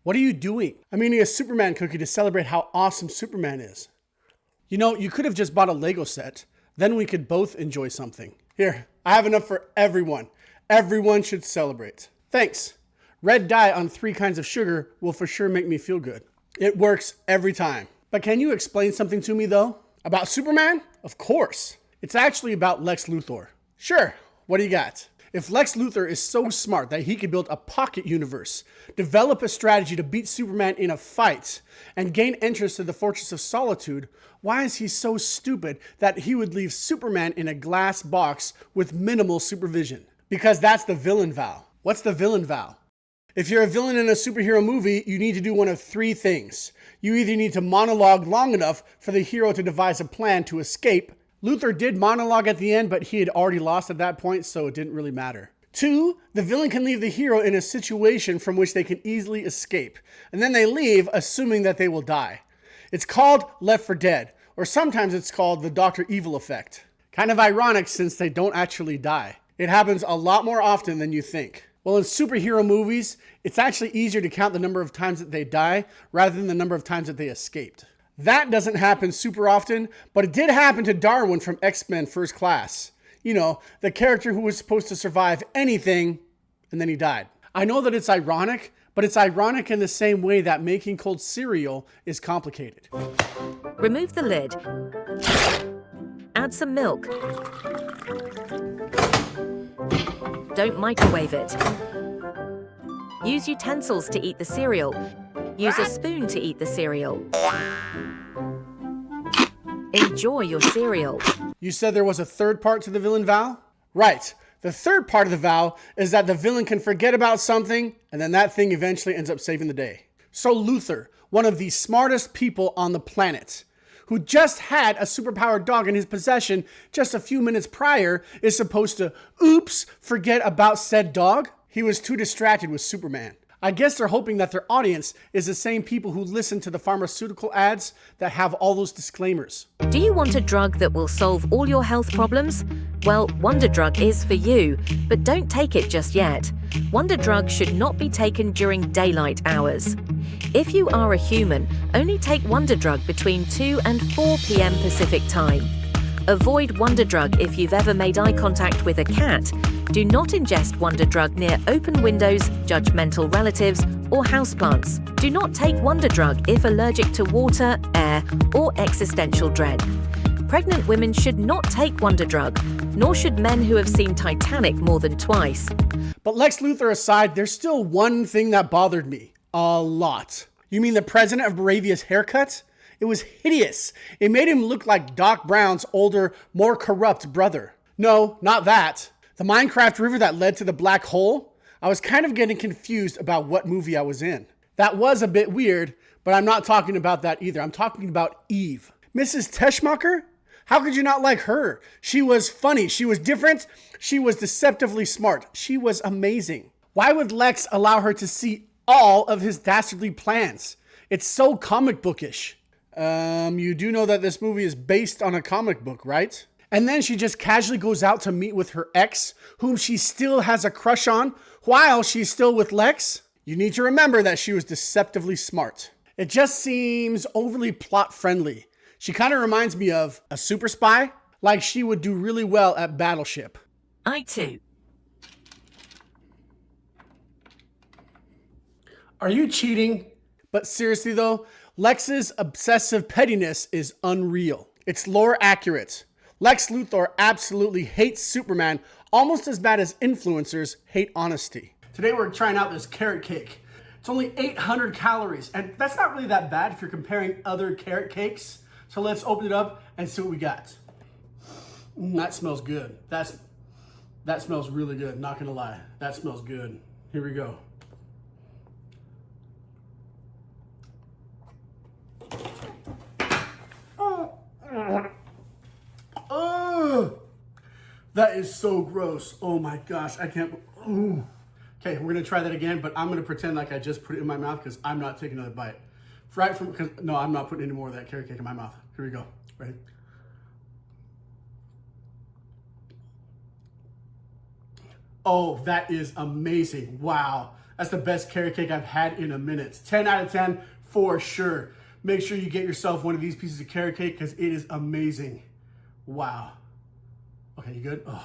What are you doing? I'm eating a Superman cookie to celebrate how awesome Superman is. You know, you could have just bought a Lego set. Then we could both enjoy something. Here, I have enough for everyone. Everyone should celebrate. Thanks. Red dye on 3 kinds of sugar will for sure make me feel good. It works every time. But can you explain something to me though? About Superman? Of course. It's actually about Lex Luthor. Sure. What do you got? If Lex Luthor is so smart that he could build a pocket universe, develop a strategy to beat Superman in a fight, and gain entrance to the Fortress of Solitude, why is he so stupid that he would leave Superman in a glass box with minimal supervision? Because that's the villain vow. What's the villain vow? If you're a villain in a superhero movie, you need to do one of 3 things. You either need to monologue long enough for the hero to devise a plan to escape. Luthor did monologue at the end, but he had already lost at that point, so it didn't really matter. 2, the villain can leave the hero in a situation from which they can easily escape, and then they leave assuming that they will die. It's called Left 4 Dead, or sometimes it's called the Dr. Evil effect. Kind of ironic since they don't actually die. It happens a lot more often than you think. Well, in superhero movies, it's actually easier to count the number of times that they die rather than the number of times that they escaped. That doesn't happen super often, but it did happen to Darwin from X-Men First Class. You know, the character who was supposed to survive anything, and then he died. I know that it's ironic, but it's ironic in the same way that making cold cereal is complicated. Remove the lid. Add some milk. Don't microwave it. Use utensils to eat the cereal. Use a spoon to eat the cereal. Enjoy your cereal. You said there was a 3rd part to the villain vow? Right. The 3rd part of the vow is that the villain can forget about something, and then that thing eventually ends up saving the day. So Luthor, one of the smartest people on the planet, who just had a superpowered dog in his possession just a few minutes prior, is supposed to, forget about said dog? He was too distracted with Superman. I guess they're hoping that their audience is the same people who listen to the pharmaceutical ads that have all those disclaimers. Do you want a drug that will solve all your health problems? Well, Wonder Drug is for you, but don't take it just yet. Wonder Drug should not be taken during daylight hours. If you are a human, only take Wonder Drug between 2 and 4 p.m. Pacific time. Avoid Wonder Drug if you've ever made eye contact with a cat. Do not ingest Wonder Drug near open windows, judgmental relatives, or houseplants. Do not take Wonder Drug if allergic to water, air, or existential dread. Pregnant women should not take Wonder Drug, nor should men who have seen Titanic more than twice. But Lex Luthor aside, there's still one thing that bothered me. A lot. You mean the president of Moravia's haircut? It was hideous. It made him look like Doc Brown's older, more corrupt brother. No, not that. The Minecraft river that led to the black hole? I was kind of getting confused about what movie I was in. That was a bit weird, but I'm not talking about that either. I'm talking about Eve. Mrs. Teschmacher? How could you not like her? She was funny. She was different. She was deceptively smart. She was amazing. Why would Lex allow her to see all of his dastardly plans? It's so comic bookish. You do know that this movie is based on a comic book, right? And then she just casually goes out to meet with her ex, whom she still has a crush on, while she's still with Lex. You need to remember that she was deceptively smart. It just seems overly plot-friendly. She kind of reminds me of a super spy, like she would do really well at Battleship. I too. Are you cheating? But seriously though, Lex's obsessive pettiness is unreal. It's lore accurate. Lex Luthor absolutely hates Superman almost as bad as influencers hate honesty. Today we're trying out this carrot cake. It's only 800 calories, and that's not really that bad if you're comparing other carrot cakes. So let's open it up and see what we got. That smells good. That smells really good, not gonna lie. That smells good. Here we go. Oh, that is so gross. Oh my gosh, I can't. Ooh. Okay, we're gonna try that again, but I'm gonna pretend like I just put it in my mouth because I'm not taking another bite. No, I'm not putting any more of that carrot cake in my mouth. Here we go. Ready? Oh, that is amazing. Wow. That's the best carrot cake I've had in a minute. 10 out of 10 for sure. Make sure you get yourself one of these pieces of carrot cake because it is amazing. Wow. Okay, you good? Oh,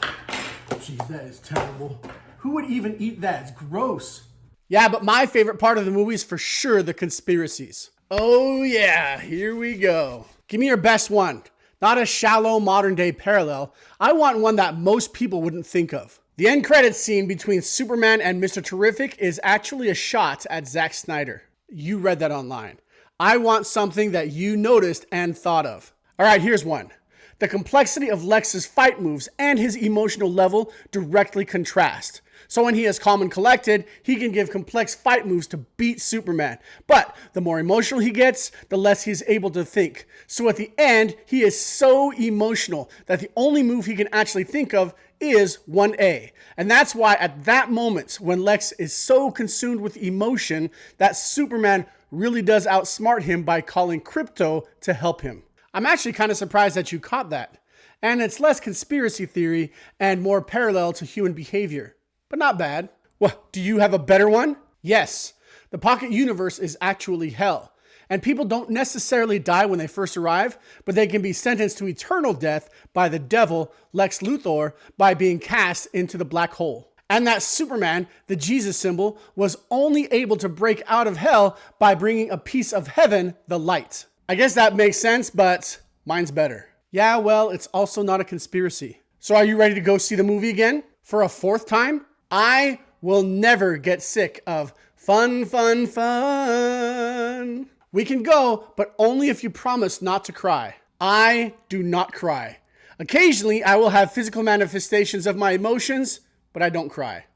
jeez, that is terrible. Who would even eat that? It's gross. Yeah, but my favorite part of the movie is for sure the conspiracies. Oh yeah, here we go. Give me your best one. Not a shallow modern day parallel. I want one that most people wouldn't think of. The end credits scene between Superman and Mr. Terrific is actually a shot at Zack Snyder. You read that online. I want something that you noticed and thought of. All right, here's one. The complexity of Lex's fight moves and his emotional level directly contrast. So when he is calm and collected, he can give complex fight moves to beat Superman. But the more emotional he gets, the less he's able to think. So at the end, he is so emotional that the only move he can actually think of is 1A. And that's why at that moment, when Lex is so consumed with emotion, that Superman really does outsmart him by calling Krypto to help him. I'm actually kind of surprised that you caught that. And it's less conspiracy theory and more parallel to human behavior. But not bad. Well, do you have a better one? Yes. The pocket universe is actually hell. And people don't necessarily die when they first arrive, but they can be sentenced to eternal death by the devil, Lex Luthor, by being cast into the black hole. And that Superman, the Jesus symbol, was only able to break out of hell by bringing a piece of heaven, the light. I guess that makes sense, but mine's better. Yeah, well, it's also not a conspiracy. So are you ready to go see the movie again? For a fourth time? I will never get sick of fun, fun, fun. We can go, but only if you promise not to cry. I do not cry. Occasionally, I will have physical manifestations of my emotions, but I don't cry.